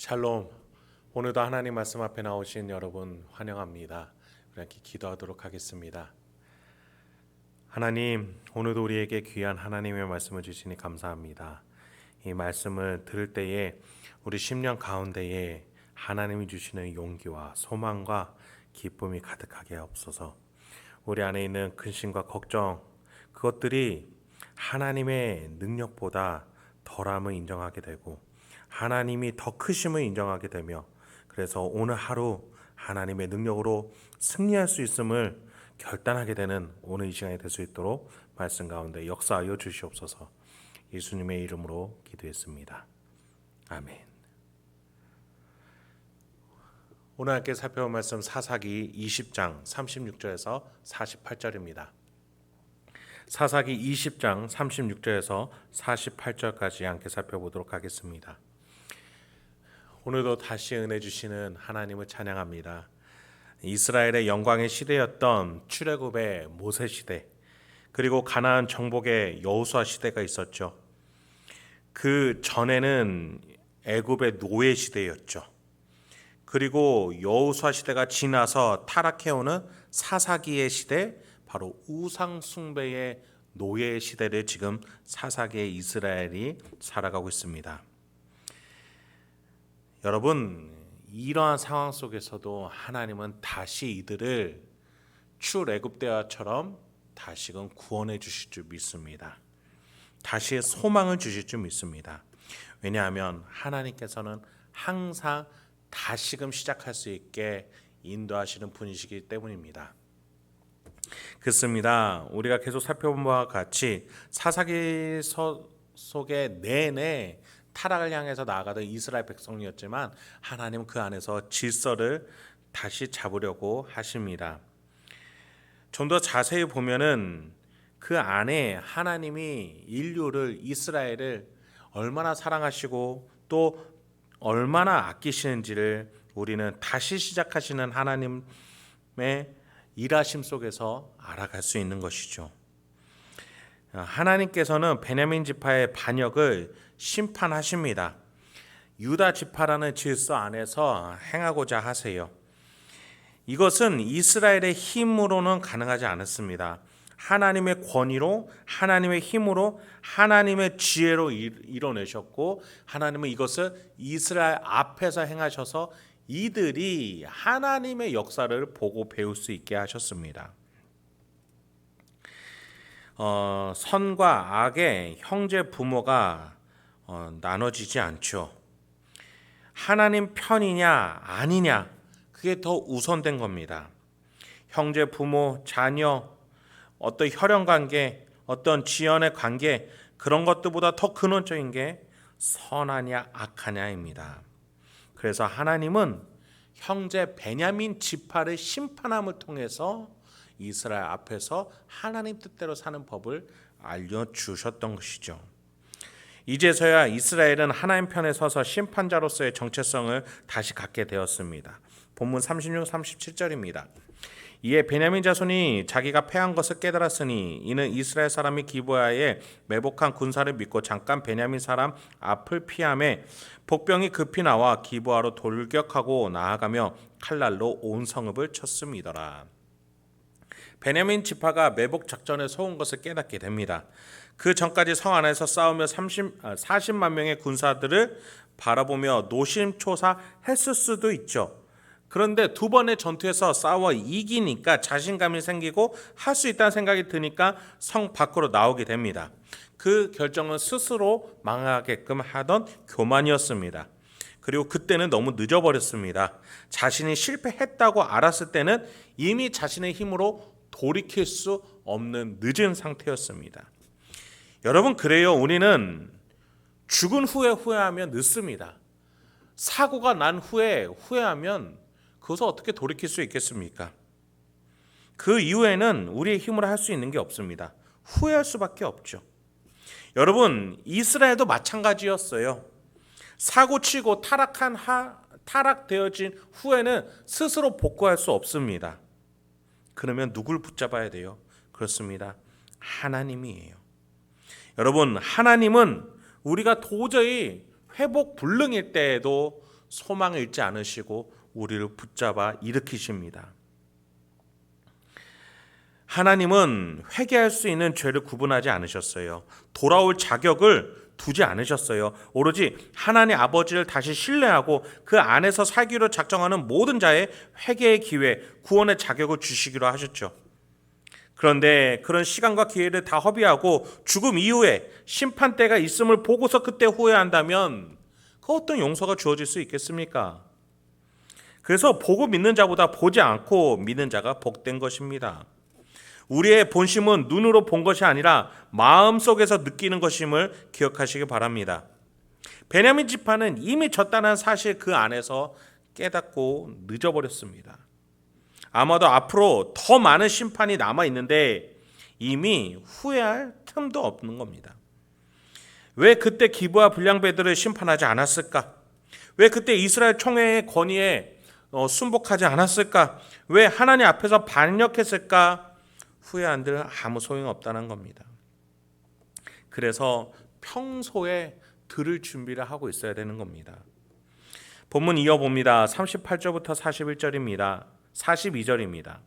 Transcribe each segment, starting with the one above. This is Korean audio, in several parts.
샬롬. 오늘도 하나님 말씀 앞에 나오신 여러분 환영합니다. 우리 함께 기도하도록 하겠습니다. 하나님, 오늘도 우리에게 귀한 하나님의 말씀을 주시니 감사합니다. 이 말씀을 들을 때에 우리 심령 가운데에 하나님이 주시는 용기와 소망과 기쁨이 가득하게 하옵소서. 우리 안에 있는 근심과 걱정, 그것들이 하나님의 능력보다 덜함을 인정하게 되고 하나님이 더 크심을 인정하게 되며, 그래서 오늘 하루 하나님의 능력으로 승리할 수 있음을 결단하게 되는 오늘 이 시간이 될 수 있도록 말씀 가운데 역사하여 주시옵소서. 예수님의 이름으로 기도했습니다. 아멘. 오늘 함께 살펴볼 말씀 사사기 20장 36절에서 48절입니다. 사사기 20장 36절에서 48절까지 함께 살펴보도록 하겠습니다. 오늘도 다시 은혜 주시는 하나님을 찬양합니다. 이스라엘의 영광의 시대였던 출애굽의 모세 시대, 그리고 가나안 정복의 여호수아 시대가 있었죠. 그 전에는 애굽의 노예 시대였죠. 그리고 여호수아 시대가 지나서 타락해오는 사사기의 시대, 바로 우상 숭배의 노예 시대를 지금 사사기의 이스라엘이 살아가고 있습니다. 여러분, 이러한 상황 속에서도 하나님은 다시 이들을 출애굽 때와처럼 다시금 구원해 주실 줄 믿습니다. 다시 소망을 주실 줄 믿습니다. 왜냐하면 하나님께서는 항상 다시금 시작할 수 있게 인도하시는 분이시기 때문입니다. 그렇습니다. 우리가 계속 살펴본 바와 같이 사사기 속에 내내 타락을 향해서 나아가던 이스라엘 백성이었지만 하나님은 그 안에서 질서를 다시 잡으려고 하십니다. 좀 더 자세히 보면은 그 안에 하나님이 인류를, 이스라엘을 얼마나 사랑하시고 또 얼마나 아끼시는지를 우리는 다시 시작하시는 하나님의 일하심 속에서 알아갈 수 있는 것이죠. 하나님께서는 베냐민 지파의 반역을 심판하십니다. 유다 지파라는 질서 안에서 행하고자 하세요. 이것은 이스라엘의 힘으로는 가능하지 않았습니다. 하나님의 권위로, 하나님의 힘으로, 하나님의 지혜로 이뤄내셨고, 하나님은 이것을 이스라엘 앞에서 행하셔서 이들이 하나님의 역사를 보고 배울 수 있게 하셨습니다. 선과 악의 형제 부모가 나눠지지 않죠. 하나님 편이냐 아니냐, 그게 더 우선된 겁니다. 형제 부모, 자녀, 어떤 혈연 관계, 어떤 지연의 관계, 그런 것들보다 더 근원적인 게 선하냐 악하냐입니다. 그래서 하나님은 형제 베냐민 지파를 심판함을 통해서 이스라엘 앞에서 하나님 뜻대로 사는 법을 알려주셨던 것이죠. 이제서야 이스라엘은 하나님 편에 서서 심판자로서의 정체성을 다시 갖게 되었습니다. 본문 36, 37절입니다. 이에 베냐민 자손이 자기가 패한 것을 깨달았으니 이는 이스라엘 사람이 기브야에 매복한 군사를 믿고 잠깐 베냐민 사람 앞을 피하매 복병이 급히 나와 기브야로 돌격하고 나아가며 칼날로 온 성읍을 쳤음이더라. 베냐민 지파가 매복 작전에 서온 것을 깨닫게 됩니다. 그 전까지 성 안에서 싸우며 40만 명의 군사들을 바라보며 노심초사했을 수도 있죠. 그런데 두 번의 전투에서 싸워 이기니까 자신감이 생기고 할 수 있다는 생각이 드니까 성 밖으로 나오게 됩니다. 그 결정은 스스로 망하게끔 하던 교만이었습니다. 그리고 그때는 너무 늦어버렸습니다. 자신이 실패했다고 알았을 때는 이미 자신의 힘으로 돌이킬 수 없는 늦은 상태였습니다. 여러분, 그래요. 우리는 죽은 후에 후회하면 늦습니다. 사고가 난 후에 후회하면 그것을 어떻게 돌이킬 수 있겠습니까? 그 이후에는 우리의 힘으로 할 수 있는 게 없습니다. 후회할 수밖에 없죠. 여러분, 이스라엘도 마찬가지였어요. 사고치고 타락되어진 후에는 스스로 복구할 수 없습니다. 그러면 누굴 붙잡아야 돼요? 그렇습니다. 하나님이에요. 여러분, 하나님은 우리가 도저히 회복 불능일 때에도 소망을 잃지 않으시고 우리를 붙잡아 일으키십니다. 하나님은 회개할 수 있는 죄를 구분하지 않으셨어요. 돌아올 자격을 두지 않으셨어요. 오로지 하나님 아버지를 다시 신뢰하고 그 안에서 살기로 작정하는 모든 자의 회개의 기회, 구원의 자격을 주시기로 하셨죠. 그런데 그런 시간과 기회를 다 허비하고 죽음 이후에 심판대가 있음을 보고서 그때 후회한다면 그 어떤 용서가 주어질 수 있겠습니까? 그래서 보고 믿는 자보다 보지 않고 믿는 자가 복된 것입니다. 우리의 본심은 눈으로 본 것이 아니라 마음속에서 느끼는 것임을 기억하시기 바랍니다. 베냐민 지파는 이미 졌다는 사실 그 안에서 깨닫고 늦어버렸습니다. 아마도 앞으로 더 많은 심판이 남아있는데 이미 후회할 틈도 없는 겁니다. 왜 그때 기브와 불량배들을 심판하지 않았을까? 왜 그때 이스라엘 총회의 권위에 순복하지 않았을까? 왜 하나님 앞에서 반역했을까? 후회한들 아무 소용없다는 겁니다. 그래서 평소에 들을 준비를 하고 있어야 되는 겁니다. 본문 이어봅니다. 38절부터 41절입니다. 42절입니다.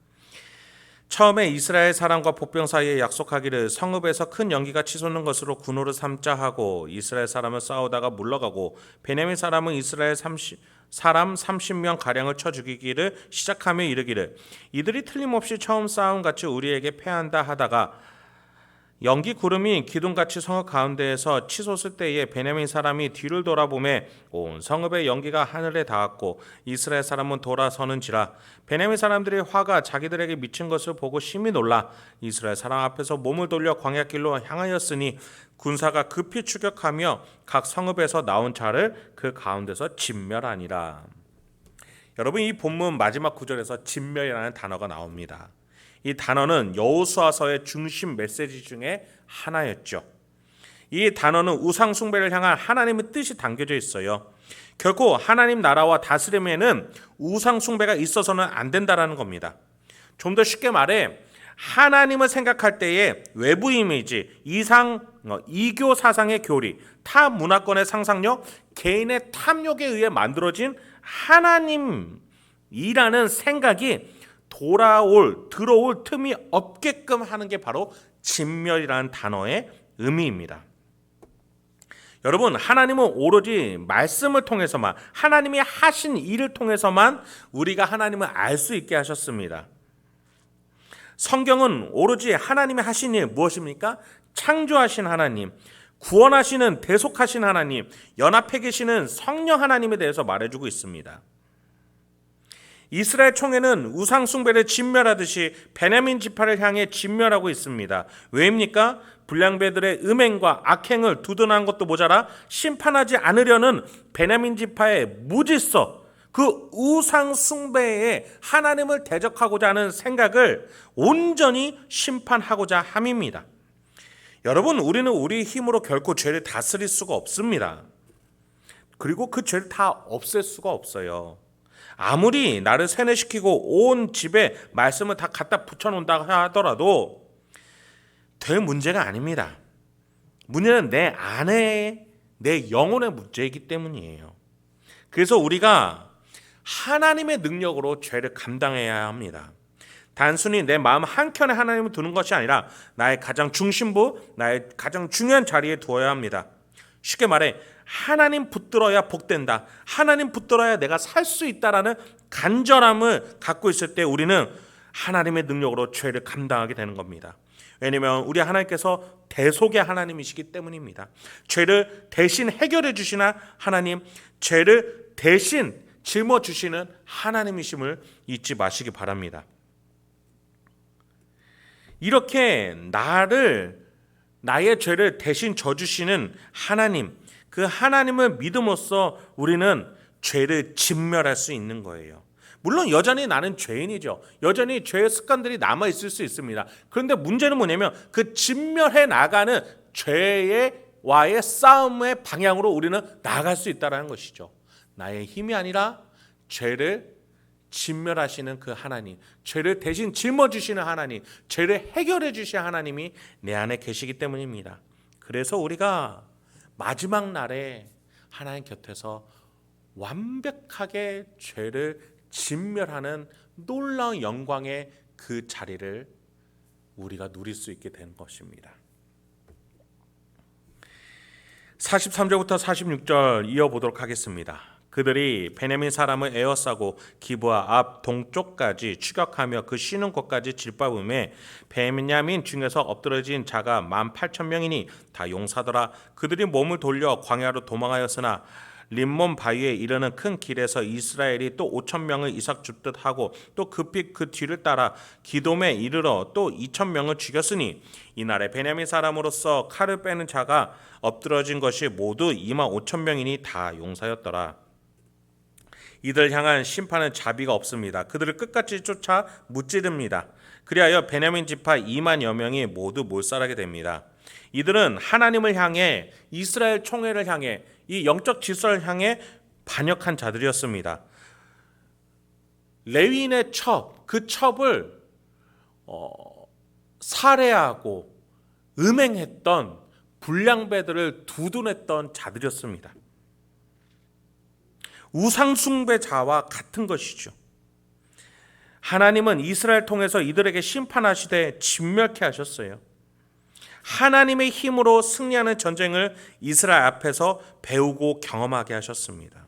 처음에 이스라엘 사람과 복병 사이에 약속하기를 성읍에서 큰 연기가 치솟는 것으로 군호를 삼자 하고 이스라엘 사람은 싸우다가 물러가고 베냐민 사람은 이스라엘 사람 30명 가량을 쳐 죽이기를 시작하며 이르기를 이들이 틀림없이 처음 싸움같이 우리에게 패한다 하다가 연기 구름이 기둥같이 성읍 가운데에서 치솟을 때에 베냐민 사람이 뒤를 돌아보매 온 성읍의 연기가 하늘에 닿았고 이스라엘 사람은 돌아서는지라 베냐민 사람들의 화가 자기들에게 미친 것을 보고 심히 놀라 이스라엘 사람 앞에서 몸을 돌려 광야길로 향하였으니 군사가 급히 추격하며 각 성읍에서 나온 자를 그 가운데서 진멸하니라. 여러분, 이 본문 마지막 구절에서 진멸이라는 단어가 나옵니다. 이 단어는 여호수아서의 중심 메시지 중에 하나였죠. 이 단어는 우상 숭배를 향한 하나님의 뜻이 담겨져 있어요. 결코 하나님 나라와 다스림에는 우상 숭배가 있어서는 안 된다라는 겁니다. 좀 더 쉽게 말해 하나님을 생각할 때에 외부 이미지, 이교 사상의 교리, 타 문화권의 상상력, 개인의 탐욕에 의해 만들어진 하나님이라는 생각이 들어올 틈이 없게끔 하는 게 바로 진멸이라는 단어의 의미입니다. 여러분, 하나님은 오로지 말씀을 통해서만, 하나님이 하신 일을 통해서만 우리가 하나님을 알 수 있게 하셨습니다. 성경은 오로지 하나님이 하신 일 무엇입니까? 창조하신 하나님, 구원하시는 대속하신 하나님, 연합해 계시는 성령 하나님에 대해서 말해주고 있습니다. 이스라엘 총회는 우상 숭배를 진멸하듯이 베냐민 지파를 향해 진멸하고 있습니다. 왜입니까? 불량배들의 음행과 악행을 두둔한 것도 모자라 심판하지 않으려는 베냐민 지파의 무질서, 그 우상 숭배에 하나님을 대적하고자 하는 생각을 온전히 심판하고자 함입니다. 여러분, 우리는 우리 힘으로 결코 죄를 다스릴 수가 없습니다. 그리고 그 죄를 다 없앨 수가 없어요. 아무리 나를 세뇌시키고 온 집에 말씀을 다 갖다 붙여놓는다 하더라도 될 문제가 아닙니다. 문제는 내 안에, 내 영혼의 문제이기 때문이에요. 그래서 우리가 하나님의 능력으로 죄를 감당해야 합니다. 단순히 내 마음 한켠에 하나님을 두는 것이 아니라 나의 가장 중심부, 나의 가장 중요한 자리에 두어야 합니다. 쉽게 말해 하나님 붙들어야 복된다, 하나님 붙들어야 내가 살 수 있다라는 간절함을 갖고 있을 때 우리는 하나님의 능력으로 죄를 감당하게 되는 겁니다. 왜냐하면 우리 하나님께서 대속의 하나님이시기 때문입니다. 죄를 대신 해결해 주시는 하나님, 죄를 대신 짊어주시는 하나님이심을 잊지 마시기 바랍니다. 이렇게 나의 죄를 대신 져주시는 하나님, 그 하나님을 믿음으로써 우리는 죄를 진멸할 수 있는 거예요. 물론 여전히 나는 죄인이죠. 여전히 죄의 습관들이 남아있을 수 있습니다. 그런데 문제는 뭐냐면 그 진멸해 나가는 죄와의 싸움의 방향으로 우리는 나아갈 수 있다는 것이죠. 나의 힘이 아니라 죄를 진멸하시는 그 하나님, 죄를 대신 짊어주시는 하나님, 죄를 해결해 주시는 하나님이 내 안에 계시기 때문입니다. 그래서 우리가 마지막 날에 하나님 곁에서 완벽하게 죄를 진멸하는 놀라운 영광의 그 자리를 우리가 누릴 수 있게 된 것입니다. 43절부터 46절 이어보도록 하겠습니다. 그들이 베냐민 사람을 에워싸고 기브아 앞 동쪽까지 추격하며 그 쉬는 곳까지 질밟음에 베냐민 중에서 엎드러진 자가 18,000명이니 다 용사더라. 그들이 몸을 돌려 광야로 도망하였으나 림몬 바위에 이르는 큰 길에서 이스라엘이 또 5,000명을 이삭 줍듯 하고 또 급히 그 뒤를 따라 기돔에 이르러 또 2,000명을 죽였으니 이날에 베냐민 사람으로서 칼을 빼는 자가 엎드러진 것이 모두 25,000명이니 다 용사였더라. 이들 향한 심판은 자비가 없습니다. 그들을 끝까지 쫓아 무찌릅니다. 그리하여 베냐민 지파 2만여 명이 모두 몰살하게 됩니다. 이들은 하나님을 향해, 이스라엘 총회를 향해, 이 영적 질서를 향해 반역한 자들이었습니다. 레위인의 첩, 그 첩을 살해하고 음행했던 불량배들을 두둔했던 자들이었습니다. 우상숭배자와 같은 것이죠. 하나님은 이스라엘 통해서 이들에게 심판하시되 진멸케 하셨어요. 하나님의 힘으로 승리하는 전쟁을 이스라엘 앞에서 배우고 경험하게 하셨습니다.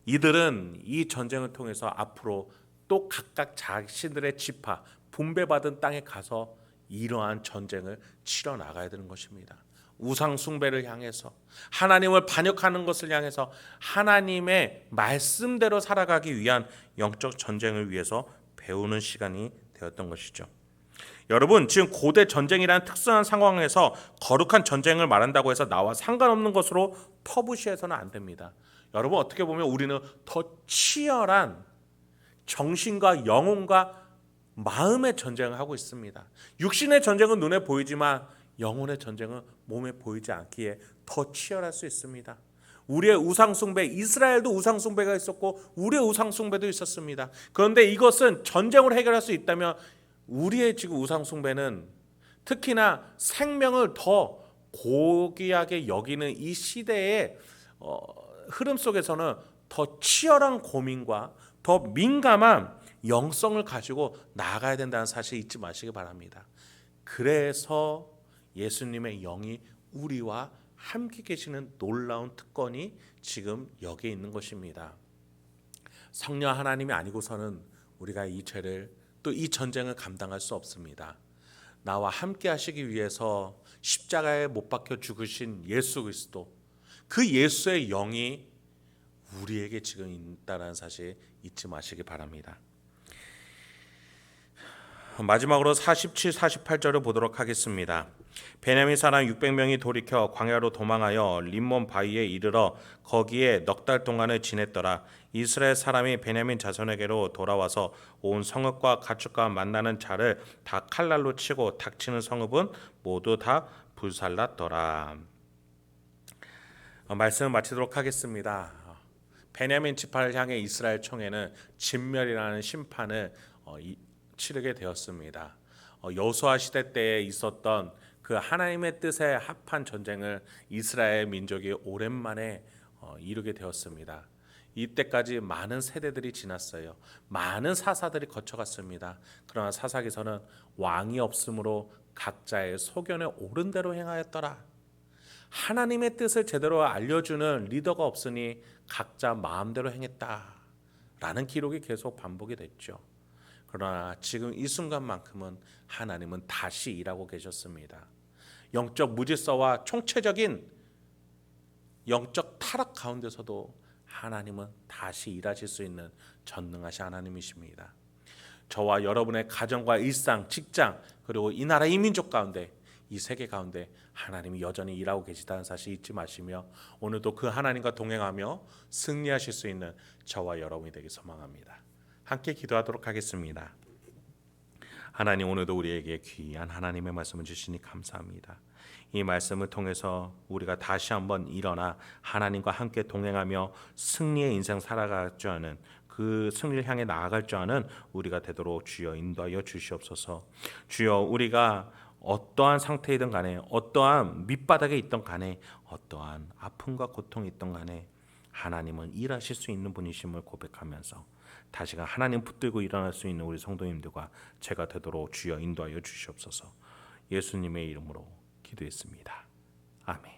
이들은 이 전쟁을 통해서 앞으로 또 각각 자신들의 지파, 분배받은 땅에 가서 이러한 전쟁을 치러 나가야 되는 것입니다. 우상 숭배를 향해서, 하나님을 반역하는 것을 향해서 하나님의 말씀대로 살아가기 위한 영적 전쟁을 위해서 배우는 시간이 되었던 것이죠. 여러분, 지금 고대 전쟁이라는 특수한 상황에서 거룩한 전쟁을 말한다고 해서 나와 상관없는 것으로 터부시해서는 안 됩니다. 여러분, 어떻게 보면 우리는 더 치열한 정신과 영혼과 마음의 전쟁을 하고 있습니다. 육신의 전쟁은 눈에 보이지만 영혼의 전쟁은 몸에 보이지 않기에 더 치열할 수 있습니다. 우리의 우상숭배, 이스라엘도 우상숭배가 있었고 우리의 우상숭배도 있었습니다. 그런데 이것은 전쟁으로 해결할 수 있다면 우리의 지금 우상숭배는 특히나 생명을 더 고귀하게 여기는 이 시대의 흐름 속에서는 더 치열한 고민과 더 민감한 영성을 가지고 나아가야 된다는 사실 잊지 마시기 바랍니다. 그래서 예수님의 영이 우리와 함께 계시는 놀라운 특권이 지금 여기에 있는 것입니다. 성령 하나님이 아니고서는 우리가 이 죄를 또 이 전쟁을 감당할 수 없습니다. 나와 함께 하시기 위해서 십자가에 못 박혀 죽으신 예수 그리스도, 그 예수의 영이 우리에게 지금 있다는 사실 잊지 마시기 바랍니다. 마지막으로 47, 48절을 보도록 하겠습니다. 베냐민 사람 600명이 돌이켜 광야로 도망하여 림몬 바위에 이르러 거기에 넉 달 동안을 지냈더라. 이스라엘 사람이 베냐민 자손에게로 돌아와서 온 성읍과 가축과 만나는 자를 다 칼날로 치고 닥치는 성읍은 모두 다 불살랐더라. 말씀을 마치도록 하겠습니다. 베냐민 지파를 향해 이스라엘 총회는 진멸이라는 심판을 치르게 되었습니다. 여호수아 시대 때에 있었던 그 하나님의 뜻에 합한 전쟁을 이스라엘 민족이 오랜만에 이루게 되었습니다. 이때까지 많은 세대들이 지났어요. 많은 사사들이 거쳐갔습니다. 그러나 사사기서는 왕이 없으므로 각자의 소견에 옳은 대로 행하였더라. 하나님의 뜻을 제대로 알려주는 리더가 없으니 각자 마음대로 행했다라는 기록이 계속 반복이 됐죠. 그러나 지금 이 순간만큼은 하나님은 다시 일하고 계셨습니다. 영적 무질서와 총체적인 영적 타락 가운데서도 하나님은 다시 일하실 수 있는 전능하신 하나님이십니다. 저와 여러분의 가정과 일상, 직장, 그리고 이 나라 이 민족 가운데, 이 세계 가운데 하나님이 여전히 일하고 계시다는 사실 잊지 마시며 오늘도 그 하나님과 동행하며 승리하실 수 있는 저와 여러분이 되길 소망합니다. 함께 기도하도록 하겠습니다. 하나님, 오늘도 우리에게 귀한 하나님의 말씀을 주시니 감사합니다. 이 말씀을 통해서 우리가 다시 한번 일어나 하나님과 함께 동행하며 승리의 인생 살아갈 줄 아는, 그 승리를 향해 나아갈 줄 아는 우리가 되도록 주여 인도하여 주시옵소서. 주여, 우리가 어떠한 상태이든 간에, 어떠한 밑바닥에 있던 간에, 어떠한 아픔과 고통이 있던 간에 하나님은 일하실 수 있는 분이심을 고백하면서 다시금 하나님 붙들고 일어날 수 있는 우리 성도님들과 제가 되도록 주여 인도하여 주시옵소서. 예수님의 이름으로 기도했습니다. 아멘.